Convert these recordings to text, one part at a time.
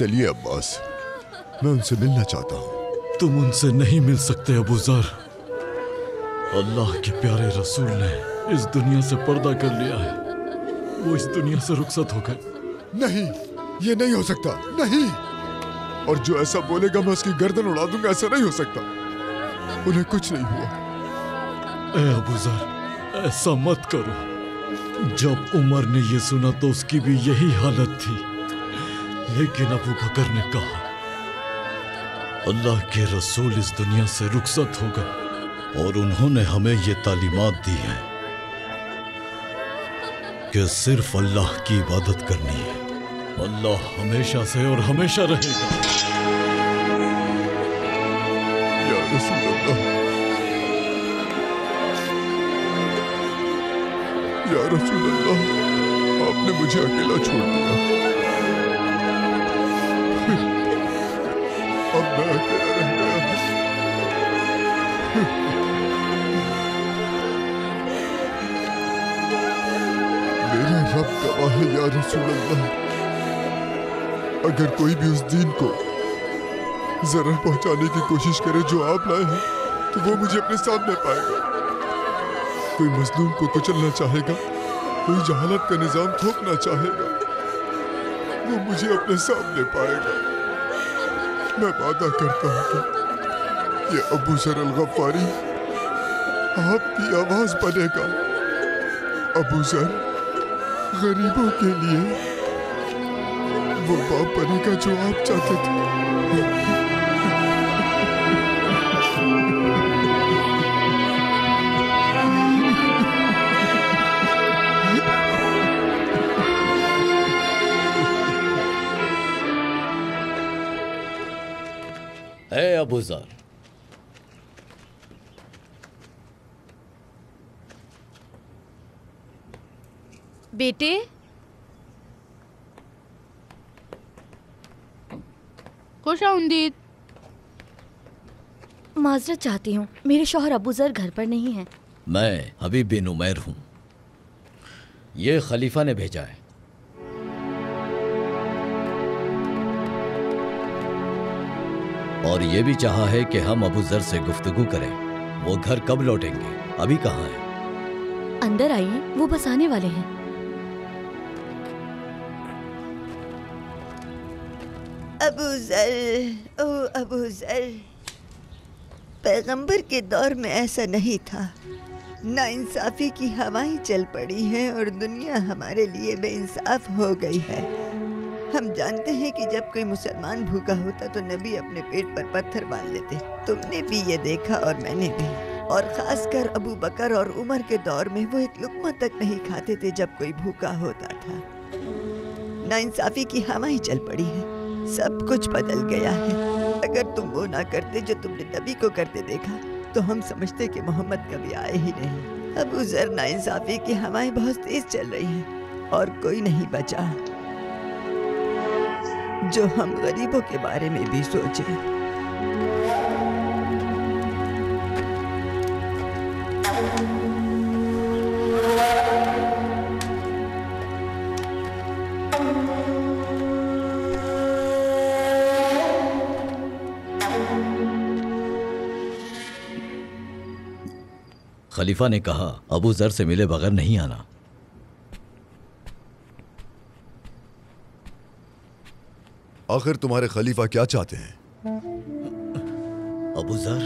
चलिए अब्बास, मैं उनसे मिलना चाहता हूँ। तुम उनसे नहीं मिल सकते अबू ज़र। अल्लाह के प्यारे रसूल ने इस दुनिया से पर्दा कर लिया है। वो इस दुनिया से रुखसत हो गए। नहीं, ये नहीं हो सकता, नहीं। और जो ऐसा बोलेगा मैं उसकी गर्दन उड़ा दूंगा। ऐसा नहीं हो सकता। उन्हें कुछ नहीं हुआ। ए अबू ज़र, ऐसा मत करो। जब उमर ने ये सुना तो उसकी भी यही हालत थी, लेकिन अबू बकर ने कहा अल्लाह के रसूल इस दुनिया से रुखसत हो गए और उन्होंने हमें ये तालीमात दी है कि सिर्फ अल्लाह की इबादत करनी है। अल्लाह हमेशा से और हमेशा रहेगा। या रसूल अल्लाह, या रसूल अल्लाह, आपने मुझे अकेला छोड़ दिया। अब मैं अकेला रह गया। मेरा रब गवाह है या रसूल अल्लाह, अगर कोई भी उस दीन को जरर पहुंचाने की कोशिश करे जो आप लाए हैं, तो वो मुझे अपने सामने पाएगा। कोई मजलूम को कुचलना चाहेगा, कोई जहालत का निजाम थोपना चाहेगा, वो मुझे अपने सामने पाएगा। मैं वादा करता हूँ कि ये अबू ज़र अल-गफ़ारी आपकी आवाज बनेगा। अबू ज़र गरीबों के लिए वो बाप बनेगा जो आप चाहते थे। ए अबू ज़र, बेटे, खुश आमदीद। माजरत चाहती हूँ, मेरे शौहर अबू ज़र घर पर नहीं हैं। मैं हबीब बिन उमैर हूँ। ये खलीफा ने भेजा है। और ये भी चाहा है कि हम अबू ज़र से गुफ्तगू करें। वो घर कब लौटेंगे? अभी कहाँ हैं? अंदर आइए, वो बस आने वाले हैं। अबू ज़र, ओ अबू ज़र, पैगंबर के दौर में ऐसा नहीं था। नाइंसाफी की हवाएं चल पड़ी हैं और दुनिया हमारे लिए बेइंसाफ हो गई है। हम जानते हैं कि जब कोई मुसलमान भूखा होता तो नबी अपने पेट पर पत्थर बांध लेते। तुमने भी ये देखा और मैंने भी। और खासकर अबू बकर और उमर के दौर में वो एक लुक़मा तक नहीं खाते थे जब कोई भूखा होता था। नाइंसाफी की हवाएं चल पड़ी है, सब कुछ बदल गया है। अगर तुम वो ना करते जो तुमने नबी को करते देखा तो हम समझते कि मोहम्मद कभी आए ही नहीं। अबू ज़र, नाइंसाफी की हवाएं बहुत तेज चल रही हैं और कोई नहीं बचा जो हम गरीबों के बारे में भी सोचें। खलीफा ने कहा अबू ज़र से मिले बगैर नहीं आना। आखिर तुम्हारे खलीफा क्या चाहते हैं? अबू जर,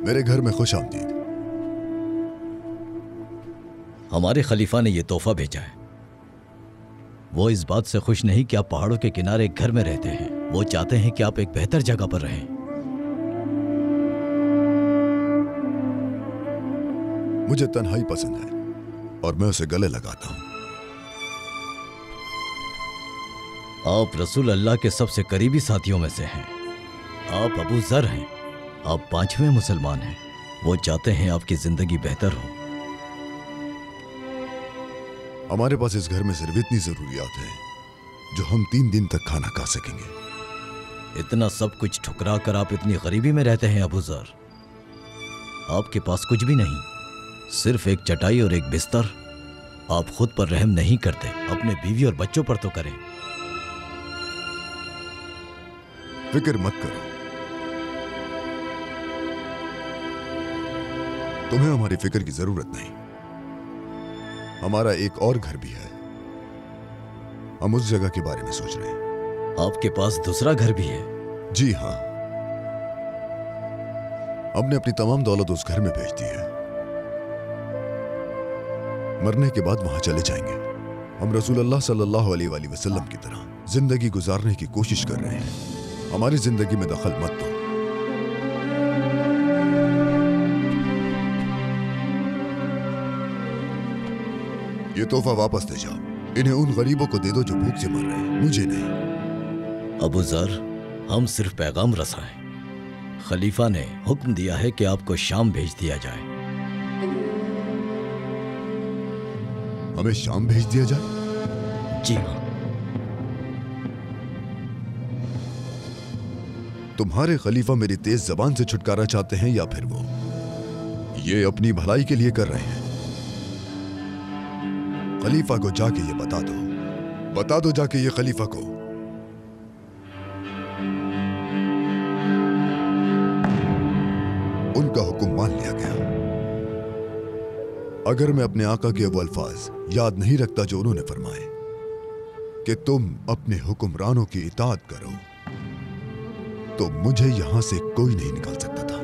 मेरे घर में खुश आमदीद। हमारे खलीफा ने यह तोहफा भेजा है। वो इस बात से खुश नहीं कि आप पहाड़ों के किनारे एक घर में रहते हैं। वो चाहते हैं कि आप एक बेहतर जगह पर रहें। मुझे तन्हाई पसंद है और मैं उसे गले लगाता हूं। आप रसूल अल्लाह के सबसे करीबी साथियों में से हैं। आप अबू जर हैं। आप 5वें मुसलमान हैं। वो चाहते हैं आपकी जिंदगी बेहतर हो। हमारे पास इस घर में सिर्फ इतनी जरूरियात है जो हम 3 दिन तक खाना खा सकेंगे। इतना सब कुछ ठुकरा कर आप इतनी गरीबी में रहते हैं अबू जर। आपके पास कुछ भी नहीं, सिर्फ एक चटाई और एक बिस्तर। आप खुद पर रहम नहीं करते, अपने बीवी और बच्चों पर तो करें। फिक्र मत करो, तुम्हें हमारी फिक्र की जरूरत नहीं। हमारा एक और घर भी है, हम उस जगह के बारे में सोच रहे हैं। आपके पास दूसरा घर भी है? जी हाँ, हमने अपनी तमाम दौलत उस घर में भेज दी है। मरने के बाद वहां चले जाएंगे। हम रसूल अल्लाह सल्लल्लाहु अलैहि वसल्लम की तरह जिंदगी गुजारने की कोशिश कर रहे हैं। हमारी जिंदगी में दखल मत दो। ये तोहफा वापस दे जाओ। इन्हें उन गरीबों को दे दो जो भूख से मर रहे हैं, मुझे नहीं। अबू जर, हम सिर्फ पैगाम रसाएं। खलीफा ने हुक्म दिया है कि आपको शाम भेज दिया जाए। हमें शाम भेज दिया जाए? जी हाँ। तुम्हारे खलीफा मेरी तेज जबान से छुटकारा चाहते हैं या फिर वो ये अपनी भलाई के लिए कर रहे हैं? खलीफा को जाके ये बता दो जाके ये खलीफा को। उनका हुक्म मान लिया गया। अगर मैं अपने आका के वो अल्फाज याद नहीं रखता जो उन्होंने फरमाए कि तुम अपने हुक्मरानों की इताअत करो, तो मुझे यहां से कोई नहीं निकाल सकता था।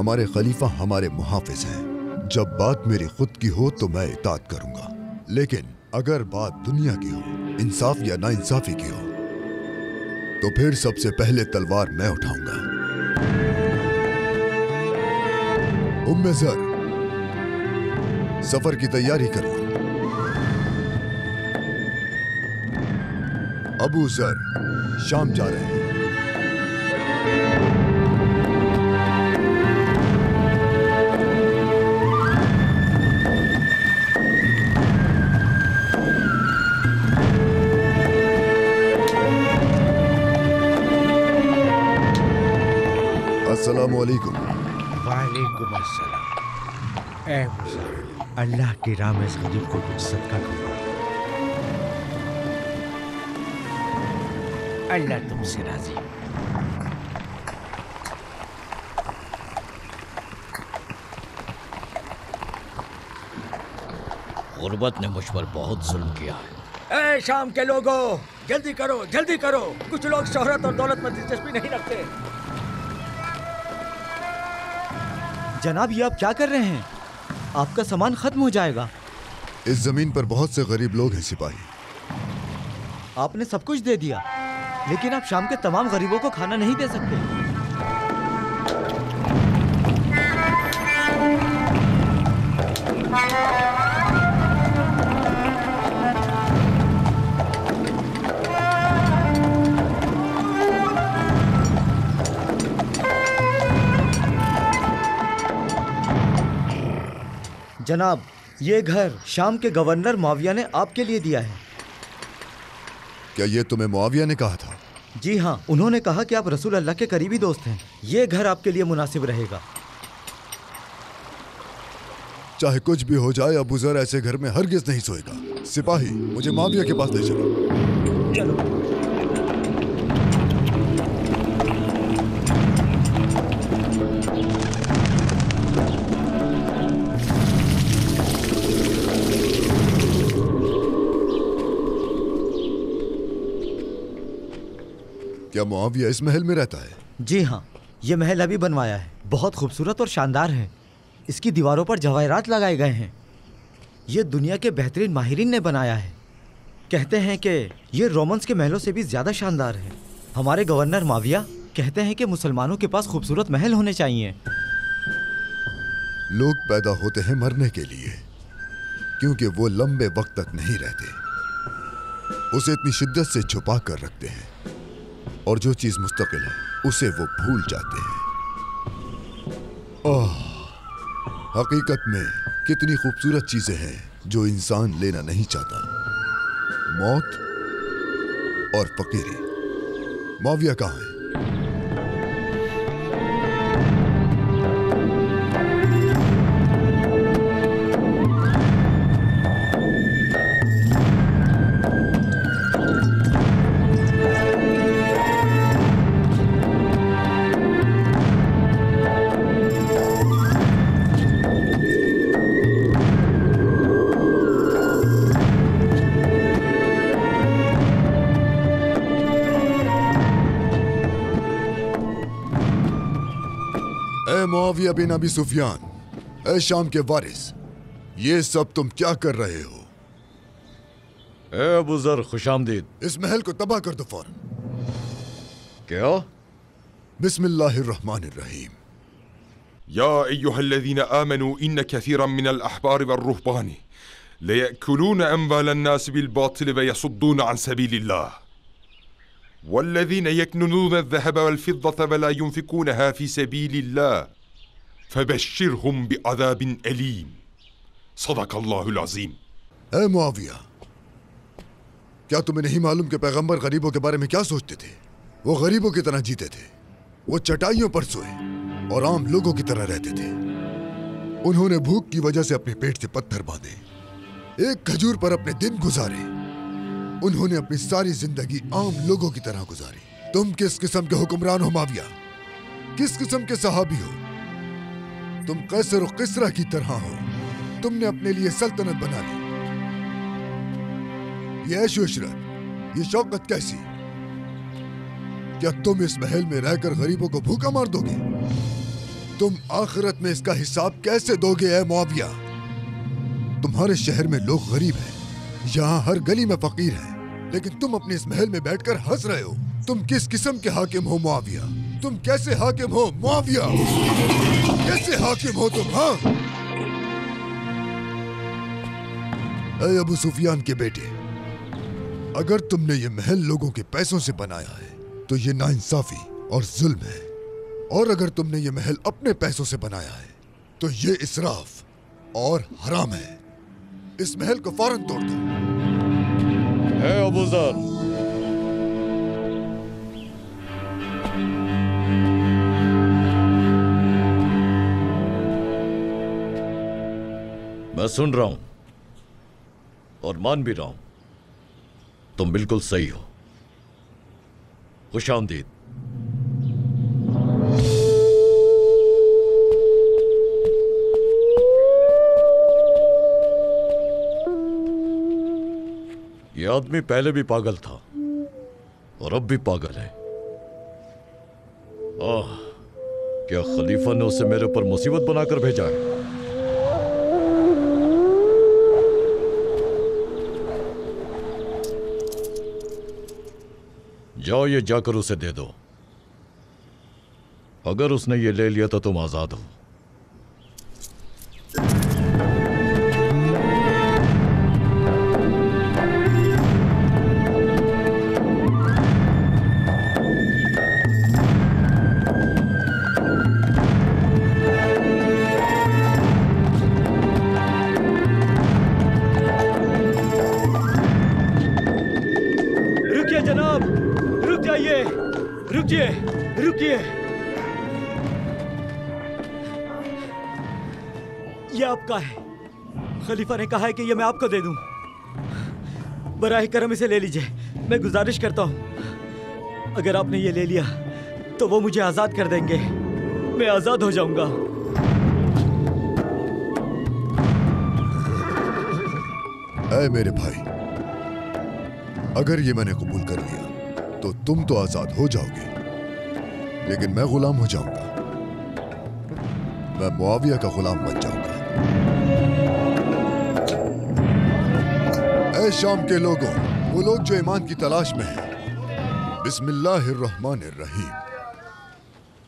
हमारे खलीफा हमारे मुहाफिज हैं। जब बात मेरी खुद की हो तो मैं इताअत करूंगा, लेकिन अगर बात दुनिया की हो, इंसाफ या नाइंसाफी की हो, तो फिर सबसे पहले तलवार मैं उठाऊंगा। उम्मे ज़र, सफर की तैयारी कर लो। अबू ज़र शाम जा रहे हैं। अस्सलामु अलैकुम। वालेकुम अस्सलाम। ऐ मुसाफिर, अल्लाह की राह में इस गरीब को कुछ सदका करो। अल्लाह तुमसे राजी। गुर्बत ने मुझ पर बहुत जुल्म किया है। ऐ शाम के लोगों, जल्दी करो, जल्दी करो। कुछ लोग शोहरत और दौलत में दिलचस्पी नहीं रखते। जनाब, ये आप क्या कर रहे हैं? आपका सामान खत्म हो जाएगा। इस जमीन पर बहुत से गरीब लोग हैं सिपाही। आपने सब कुछ दे दिया, लेकिन आप शाम के तमाम गरीबों को खाना नहीं दे सकते। जनाब, ये घर शाम के गवर्नर मुआविया ने आपके लिए दिया है। क्या ये तुम्हें मुआविया ने कहा था? जी हाँ, उन्होंने कहा कि आप रसूल अल्लाह के करीबी दोस्त हैं। ये घर आपके लिए मुनासिब रहेगा। चाहे कुछ भी हो जाए, अबू ज़र ऐसे घर में हरगिज़ नहीं सोएगा। सिपाही, मुझे मुआविया के पास ले चलो। चलो। क्या मुआविया इस महल में रहता है? जी हाँ, ये महल अभी बनवाया है। बहुत खूबसूरत और शानदार है। इसकी दीवारों पर जवाहरात लगाए गए हैं। ये दुनिया के बेहतरीन माहिरीन ने बनाया है। कहते हैं कि ये रोमन्स के महलों से भी ज्यादा शानदार है। हमारे गवर्नर माविया कहते हैं कि मुसलमानों के पास खूबसूरत महल होने चाहिए। लोग पैदा होते हैं मरने के लिए, क्योंकि वो लंबे वक्त तक नहीं रहते। उसे इतनी शिद्दत से छुपा कर रखते हैं, और जो चीज मुस्तकिल है उसे वो भूल जाते हैं। हकीकत में कितनी खूबसूरत चीजें हैं जो इंसान लेना नहीं चाहता। मौत और फकीरी। मुआविया कहाँ है? मुआविया बिन अबी सुफियान, ए शाम के वारिस, ये सब तुम क्या कर रहे हो? ए अबू ज़र, खुशामदीद। इस महल को तबाह कर दो फौरन। क्या? बिस्मिल्लाहिर्रहमानिर्रहीम। या अय्युहल्लज़ीना आमनू इन्न कसीरन मिनल अहबार वर्रुहबान लयअकुलून अम्वालन नास बिलबातिल वयसुद्दून अन सबीलिल्लाह वल्लज़ीना यक्नुज़ून अज़्ज़हब वल्फ़िद्दत वला युनफ़िक़ूनहा फ़ी सबीलिल्लाह फ़बश्शिरहुम बिअज़ाबिन अलीम। सदक़ल्लाहुल अज़ीम। ए मुआविया, क्या तुम्हें नहीं मालूम कि पैगंबर गरीबों के बारे में क्या सोचते थे? वो गरीबों की तरह जीते थे। वो चटाइयों पर सोए और आम लोगों की तरह रहते थे। उन्होंने भूख की वजह से अपने पेट से पत्थर बांधे, एक खजूर पर अपने दिन गुजारे। उन्होंने अपनी सारी जिंदगी आम लोगों की तरह गुजारी। तुम किस किस्म के हुक्मरान हो मुआविया? किस किस्म के सहाबी हो? तुम कैसर और किसरा की तरह हो। तुमने अपने लिए सल्तनत बना ली। ये ऐशो इशरत, ये शौकत कैसी? क्या तुम इस महल में रहकर गरीबों को भूखा मार दोगे? तुम आखिरत में इसका हिसाब कैसे दोगे ए मुआविया? तुम्हारे शहर में लोग गरीब हैं, यहाँ हर गली में फकीर है, लेकिन तुम अपने इस महल में बैठकर हंस रहे हो। तुम किस किस्म के हाकिम हो मुआविया? तुम कैसे हाकिम हो मुआविया? कैसे हाकिम हो तुम? हाँ, ऐ अबू सुफियान के बेटे, अगर तुमने ये महल लोगों के पैसों से बनाया है तो ये नाइंसाफी और जुल्म है, और अगर तुमने ये महल अपने पैसों से बनाया है तो ये इसराफ और हराम है। इस महल को फौरन तोड़ दो। ए अबू ज़र, मैं सुन रहा हूं और मान भी रहा हूं, तुम बिल्कुल सही हो। खुशामदीद। ये आदमी पहले भी पागल था और अब भी पागल है। क्या खलीफा ने उसे मेरे ऊपर मुसीबत बनाकर भेजा है? जाओ, ये जाकर उसे दे दो। अगर उसने ये ले लिया तो तुम आजाद हो। रुकिए जनाब, रुक जाइए, रुकिए, रुकिए। ये आपका है। खलीफा ने कहा है कि ये मैं आपको दे दूं। बराए करम इसे ले लीजिए। मैं गुजारिश करता हूं, अगर आपने ये ले लिया तो वो मुझे आजाद कर देंगे। मैं आजाद हो जाऊंगा। ऐ मेरे भाई, अगर ये मैंने कबूल कर लिया तो तुम तो आजाद हो जाओगे, लेकिन मैं गुलाम हो जाऊंगा। मैं मुआविया का गुलाम बन जाऊंगा। ऐ शाम के लोगों, वो लोग जो ईमान की तलाश में हैं, बिस्मिल्लाहिर्रहमानिर्रहीम।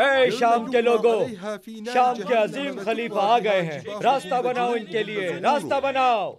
ऐ शाम के लोगों, शाम के अजीम खलीफा आ गए हैं, रास्ता बनाओ इनके लिए, रास्ता बनाओ।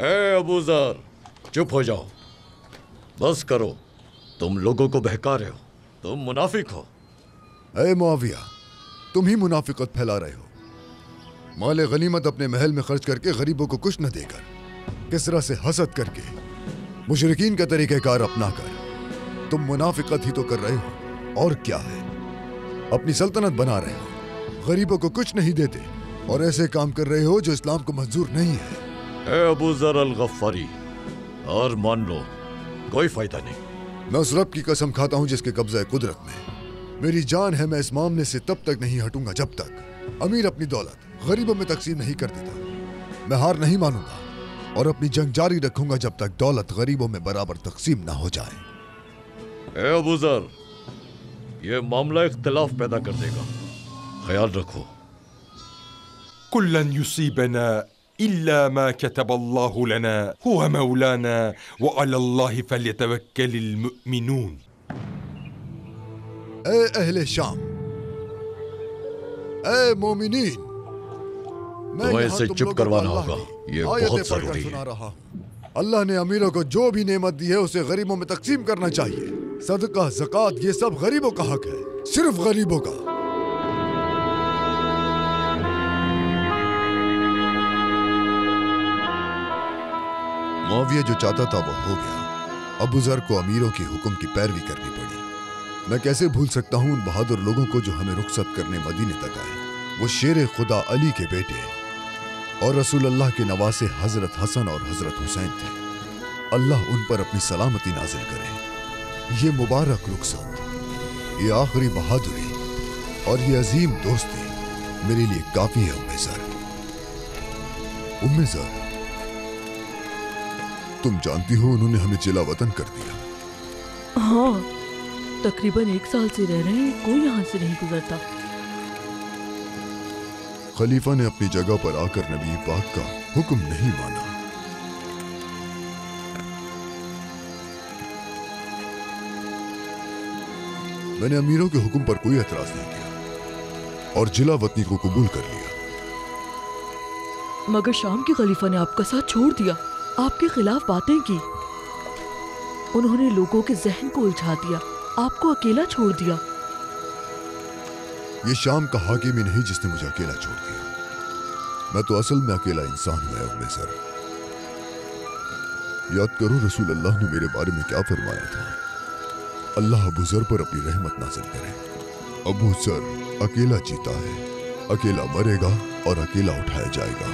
ए अबू ज़र, चुप हो जाओ, बस करो, तुम लोगों को बहका रहे हो, तुम मुनाफिक हो। ऐ मुआविया, तुम ही मुनाफिकत फैला रहे हो। माल गनीमत अपने महल में खर्च करके गरीबों को कुछ न देकर, किसरा से हसद करके, मुशरिकीन का तरीक़ेकार अपनाकर तुम मुनाफिकत ही तो कर रहे हो। और क्या है, अपनी सल्तनत बना रहे हो, गरीबों को कुछ नहीं देते और ऐसे काम कर रहे हो जो इस्लाम को मंजूर नहीं है। ए अबू ज़र अल-गफ़ारी, और मान लो, कोई फायदा नहीं। मैं उस रब की कसम खाता हूं जिसके कब्ज़े कुदरत में मेरी जान है, मैं इस मामले से तब तक नहीं हटूंगा जब तक अमीर अपनी दौलत गरीबों में तकसीम नहीं कर देता। मैं हार नहीं मानूंगा और अपनी जंग जारी रखूंगा जब तक दौलत गरीबों में बराबर तकसीम ना हो जाए। ए अबू ज़र, ये मामला इख्तिलाफ पैदा कर देगा, ख्याल रखो। कुल्लन युसीबना इल्ला मा कतब अल्लाहु लना हुवा मौलाना व अला अल्लाहि फल्यतवक्कलिल मुमिनून। ए अहले शाम, ए मोमिनीन, तुम्हें इसे चुप करवाना होगा, ये बहुत जरूरी है। अल्लाह ने अमीरों को जो भी नेमत दी है उसे गरीबों में तकसीम करना चाहिए। सदका, ज़कात, ये सब गरीबों का हक है, सिर्फ गरीबों का। मुआविया जो चाहता था वो हो गया। अबू ज़र को अमीरों के हुक्म की पैरवी करनी पड़ी। मैं कैसे भूल सकता हूँ उन बहादुर लोगों को जो हमें रुखसत करने मदीने तक आए। वो शेर खुदा अली के बेटे और रसूल अल्लाह के नवासे हजरत हसन और हजरत हुसैन थे। अल्लाह उन पर अपनी सलामती नाजिल करे। ये मुबारक रुखसत, ये आखिरी बहादुरी और ये अजीम दोस्ती मेरे लिए काफी है। उम्मे ज़र, उम्मे ज़र, तुम जानती हो उन्होंने हमें जिला वतन कर दिया। हाँ, तकरीबन 1 साल से रह रहे हैं, कोई यहाँ से नहीं गुजरता। खलीफा ने अपनी जगह पर आकर नबी पाक का हुक्म नहीं माना। मैंने अमीरों के हुक्म पर कोई एतराज नहीं किया और जिला वतनी को कबूल कर लिया। मगर शाम के खलीफा ने आपका साथ छोड़ दिया, आपके खिलाफ बातें की, उन्होंने लोगों के जहन को उलझा दिया, आपको अकेला छोड़ दिया। ये शाम का हाकिम ही नहीं जिसने मुझे अकेला छोड़ दिया। मैं तो असल में अकेला इंसान हूं। उम्मे ज़र, याद करो रसूल अल्लाह ने मेरे बारे में क्या फरमाया था। अल्लाह अबू ज़र पर अपनी रहमत नाज़िल करे। अबू ज़र अकेला जीता है, अकेला मरेगा और अकेला उठाया जाएगा।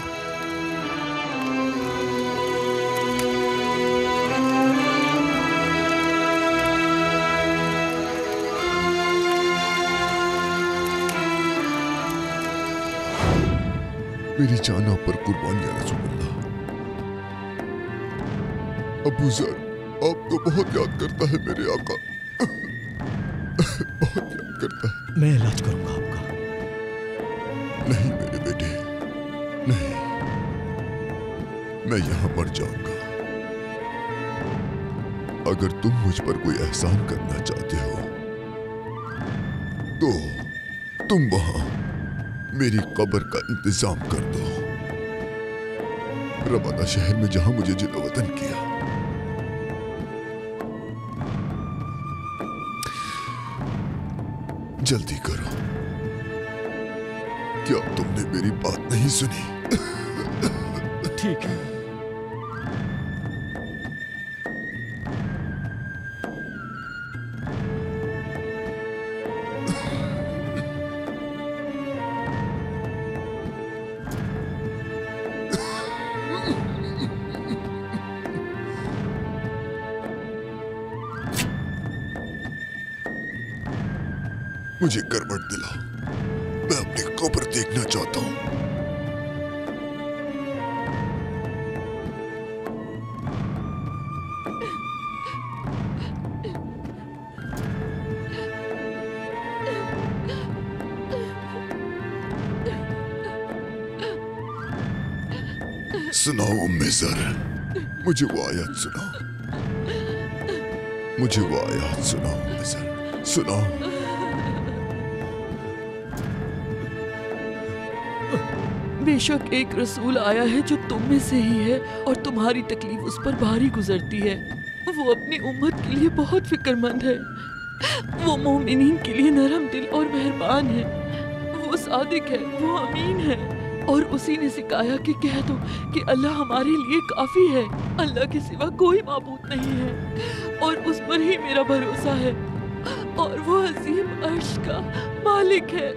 मेरी जान आप पर कुर्बान या रसूल अल्लाह। अबू ज़र आपको बहुत याद करता है मेरे आका, बहुत याद करता है। मैं इलाज करूंगा आपका। नहीं मेरे बेटे, नहीं, मैं यहां मर जाऊंगा। अगर तुम मुझ पर कोई एहसान करना चाहते हो तो तुम वहां मेरी कब्र का इंतजाम कर दो, रवादा शहर में जहां मुझे जिला वतन किया। जल्दी करो, क्या तुमने मेरी बात नहीं सुनी? ठीक है। मुझे करवट दिला, मैं अपनी कब्र देखना चाहता हूँ। सुनाओ उम्मे ज़र, मुझे वो आयत सुनाओ, मुझे वो आयत सुनाओ उम्मे ज़र, सुनाओ। बेशक एक रसूल आया है जो तुम में से ही है और तुम्हारी तकलीफ उस पर भारी गुजरती है। वो अपनी उम्मत के लिए बहुत फिक्रमंद है। वो मोमिनीन के लिए नरम दिल और मेहरबान है। वो सादिक है, वो अमीन है और उसी ने सिखाया कि कह दो कि अल्लाह हमारे लिए काफी है। अल्लाह के सिवा कोई माबूद नहीं है और उस पर ही मेरा भरोसा है और वो अजीम अर्श का मालिक है।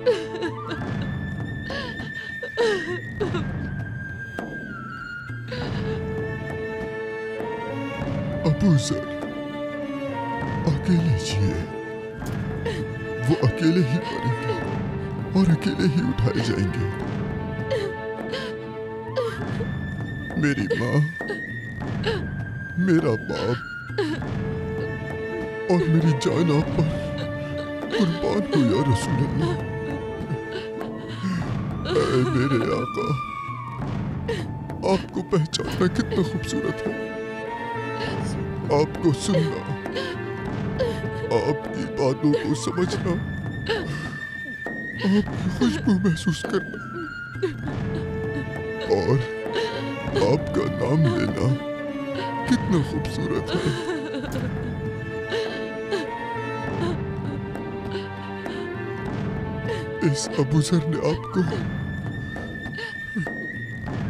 अबू ज़र अकेले जिए, वो अकेले ही मरेंगे और अकेले ही उठाए जाएंगे। मेरी माँ, मेरा बाप और मेरी जान आप पर कुर्बान हो या रसूल अल्लाह। ऐ मेरे आका, आपको पहचानना कितना खूबसूरत है, आपको सुनना, आपकी बातों को समझना, आपकी खुशबू महसूस करना और आपका नाम लेना कितना खूबसूरत है। इस अबू ज़र ने आपको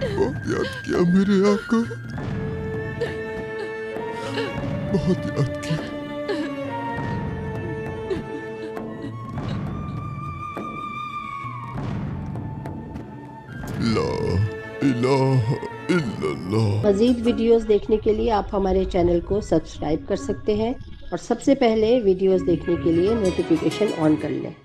बहुत याद किया मेरे आका, बहुत याद किया। ला इलाहा इल्लल्लाह। मज़ीद वीडियोस देखने के लिए आप हमारे चैनल को सब्सक्राइब कर सकते हैं और सबसे पहले वीडियोस देखने के लिए नोटिफिकेशन ऑन कर लें।